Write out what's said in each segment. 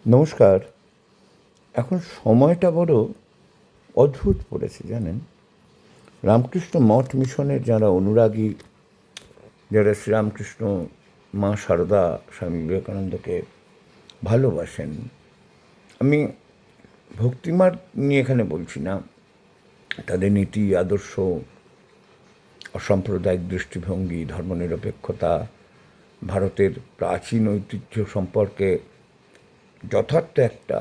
নমস্কার। এখন সময়টা বড় অদ্ভুত পড়েছে জানেন। রামকৃষ্ণ মঠ মিশনের যারা অনুরাগী, যারা শ্রীরামকৃষ্ণ, মা সারদা, স্বামী বিবেকানন্দকে ভালোবাসেন, আমি ভক্তিমার্গ নিয়ে এখানে বলছি না, তাদের নীতি আদর্শ, অসাম্প্রদায়িক দৃষ্টিভঙ্গি, ধর্মনিরপেক্ষতা, ভারতের প্রাচীন ঐতিহ্য সম্পর্কে যথার্থ একটা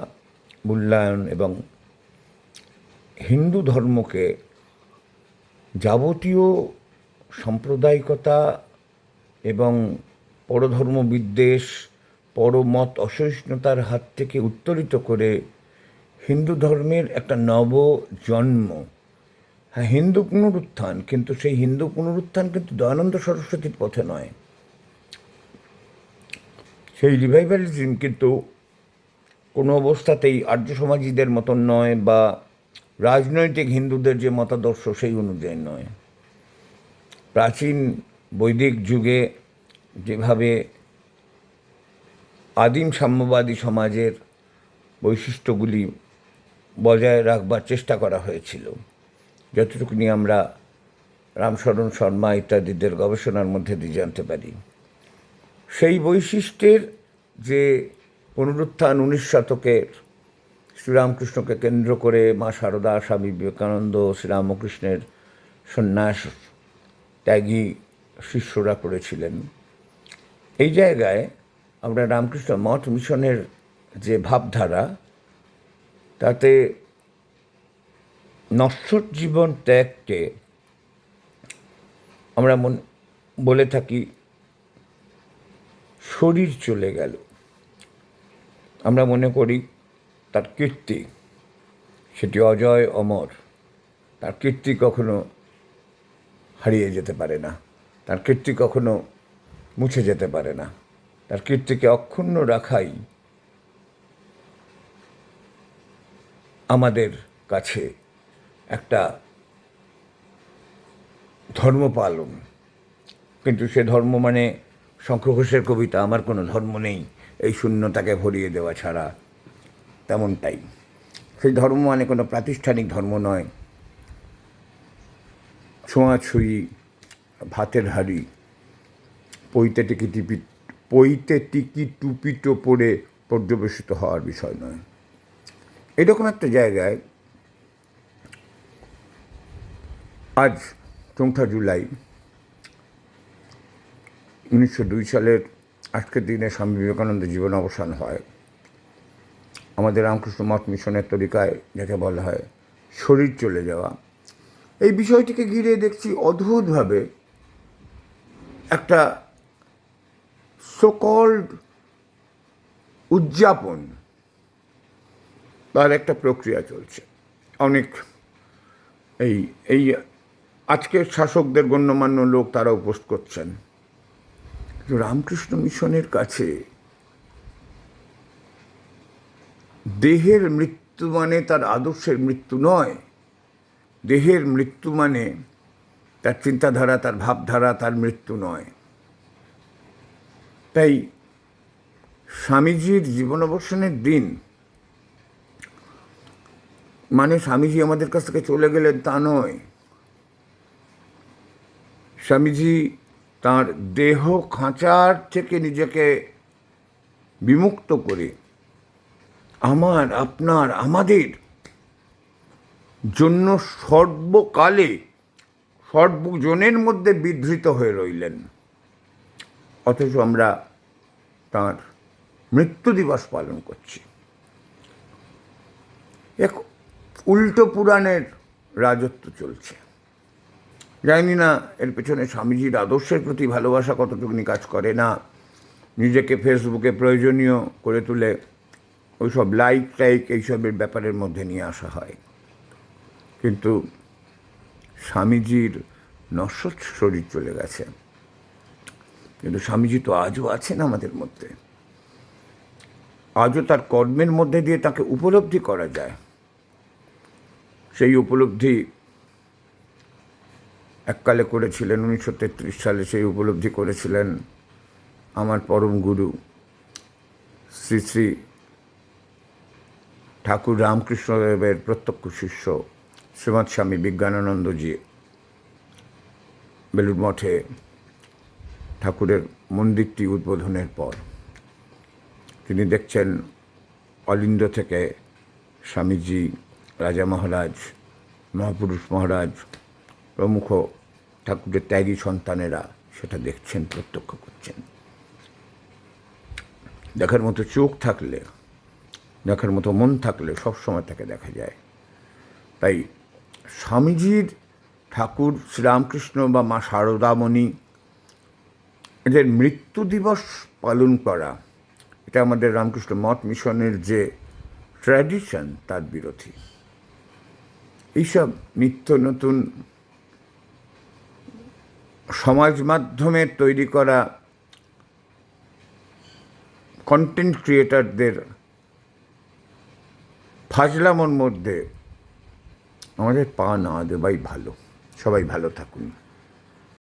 মূল্যায়ন এবং হিন্দু ধর্মকে যাবতীয় সাম্প্রদায়িকতা এবং পরধর্ম বিদ্বেষ, পরমত অসহিষ্ণুতার হাত থেকে উত্তরিত করে হিন্দু ধর্মের একটা নব জন্ম, হ্যাঁ হিন্দু পুনরুত্থান, কিন্তু সেই হিন্দু পুনরুত্থান কিন্তু দয়ানন্দ সরস্বতীর পথে নয়। সেই রিভাইভালিজম কিন্তু কোনো অবস্থাতেই আর্য সমাজীদের মতন নয়, বা রাজনৈতিক হিন্দুদের যে মতাদর্শ সেই অনুযায়ী নয়। প্রাচীন বৈদিক যুগে যেভাবে আদিম সাম্যবাদী সমাজের বৈশিষ্ট্যগুলি বজায় রাখবার চেষ্টা করা হয়েছিল, যতটুকুনি আমরা রামশরণ শর্মা ইত্যাদিদের গবেষণার মধ্যে দিয়ে জানতে পারি, সেই বৈশিষ্ট্যের যে পুনরুত্থান 19 শতকের শ্রীরামকৃষ্ণকে কেন্দ্র করে মা সারদা, স্বামী বিবেকানন্দ, শ্রীরামকৃষ্ণের সন্ন্যাস ত্যাগী শিষ্যরা করেছিলেন, এই জায়গায় আমরা রামকৃষ্ণ মঠ মিশনের যে ভাবধারা, তাতে নশ্বর জীবন ত্যাগকে আমরা বলে থাকি শরীর চলে গেল। আমরা মনে করি তার কীর্তি সেটি অজয় অমর, তার কীর্তি কখনো হারিয়ে যেতে পারে না, তার কীর্তি কখনো মুছে যেতে পারে না, তার কীর্তিকে অক্ষুণ্ণ রাখাই আমাদের কাছে একটা ধর্ম পালন। কিন্তু সে ধর্ম মানে শঙ্খ ঘোষের কবিতা আমার কোনো ধর্ম নেই, এই শূন্যতাকে ভরিয়ে দেওয়া ছাড়া, তেমনটাই। সেই ধর্ম মানে কোনো প্রাতিষ্ঠানিক ধর্ম নয়, ছোঁয়াছুঁয়ি, ভাতের হাঁড়ি, পইতে টিকি টুপিটো পরে পর্যবেসিত হওয়ার বিষয় নয়। এরকম একটা জায়গায় আজ 4 জুলাই 1902 সালের আজকের দিনে স্বামী বিবেকানন্দের জীবন অবসান হয়। আমাদের রামকৃষ্ণ মঠ মিশনের তরিকায় যাকে বলা হয় শরীর চলে যাওয়া, এই বিষয়টিকে ঘিরে দেখছি অদ্ভুতভাবে একটা সোকল্ড উদযাপন, তার একটা প্রক্রিয়া চলছে। অনেক এই এই আজকের শাসকদের গণ্যমান্য লোক তারাও পোস্ট করছেন, কিন্তু রামকৃষ্ণ মিশনের কাছে দেহের মৃত্যু মানে তার আদর্শের মৃত্যু নয়, দেহের মৃত্যু মানে তার চিন্তাধারা, তার ভাবধারা, তার মৃত্যু নয়। তাই স্বামীজির জীবনাবসানের দিন মানে স্বামীজি আমাদের কাছ থেকে চলে গেলেন তা নয়। স্বামীজি তাঁর দেহ খাঁচার থেকে নিজেকে বিমুক্ত করে আমার, আপনার, আমাদের জন্য সর্বকালে সর্বজনের মধ্যে বিধৃত হয়ে রইলেন, অথচ আমরা তাঁর মৃত্যু দিবস পালন করছি। এক উল্টো পুরাণের রাজত্ব চলছে। জানি না এর পেছনে স্বামীজির আদর্শের প্রতি ভালোবাসা কতটুকুনি কাজ করে, না নিজেকে ফেসবুকে প্রয়োজনীয় করে তুলে ওইসব লাইক টাইক এইসবের ব্যাপারের মধ্যে নিয়ে আসা হয়। কিন্তু স্বামীজির নশ্বর শরীর চলে গেছে, কিন্তু স্বামীজি তো আজও আছেন আমাদের মধ্যে, আজও তার কর্মের মধ্যে দিয়ে তাকে উপলব্ধি করা যায়। সেই উপলব্ধি এককালে করেছিলেন 1933 সালে, সেই উপলব্ধি করেছিলেন আমার পরম গুরু শ্রী শ্রী ঠাকুর রামকৃষ্ণদেবের প্রত্যক্ষ শিষ্য শ্রীমৎ স্বামী বিজ্ঞানানন্দজি বেলুড় মঠে ঠাকুরের মন্দিরটি উদ্বোধনের পর তিনি দেখছেন অলিন্দ থেকে স্বামীজি, রাজা মহারাজ, মহাপুরুষ মহারাজ প্রমুখ ঠাকুরের ত্যাগী সন্তানেরা সেটা দেখছেন, প্রত্যক্ষ করছেন। দেখার মতো চোখ থাকলে, দেখার মতো মন থাকলে সবসময় তাকে দেখা যায়। তাই স্বামীজির, ঠাকুর শ্রীরামকৃষ্ণ বা মা শারদামণি এদের মৃত্যু দিবস পালন করা, এটা আমাদের রামকৃষ্ণ মঠ মিশনের যে ট্র্যাডিশন তার বিরোধী। এইসব নিত্য নতুন সমাজ মাধ্যমে তৈরি করা কন্টেন্ট ক্রিয়েটারদের ফাজলামোর মধ্যে আমাদের পা না দেওয়াই ভালো। সবাই ভালো থাকুন।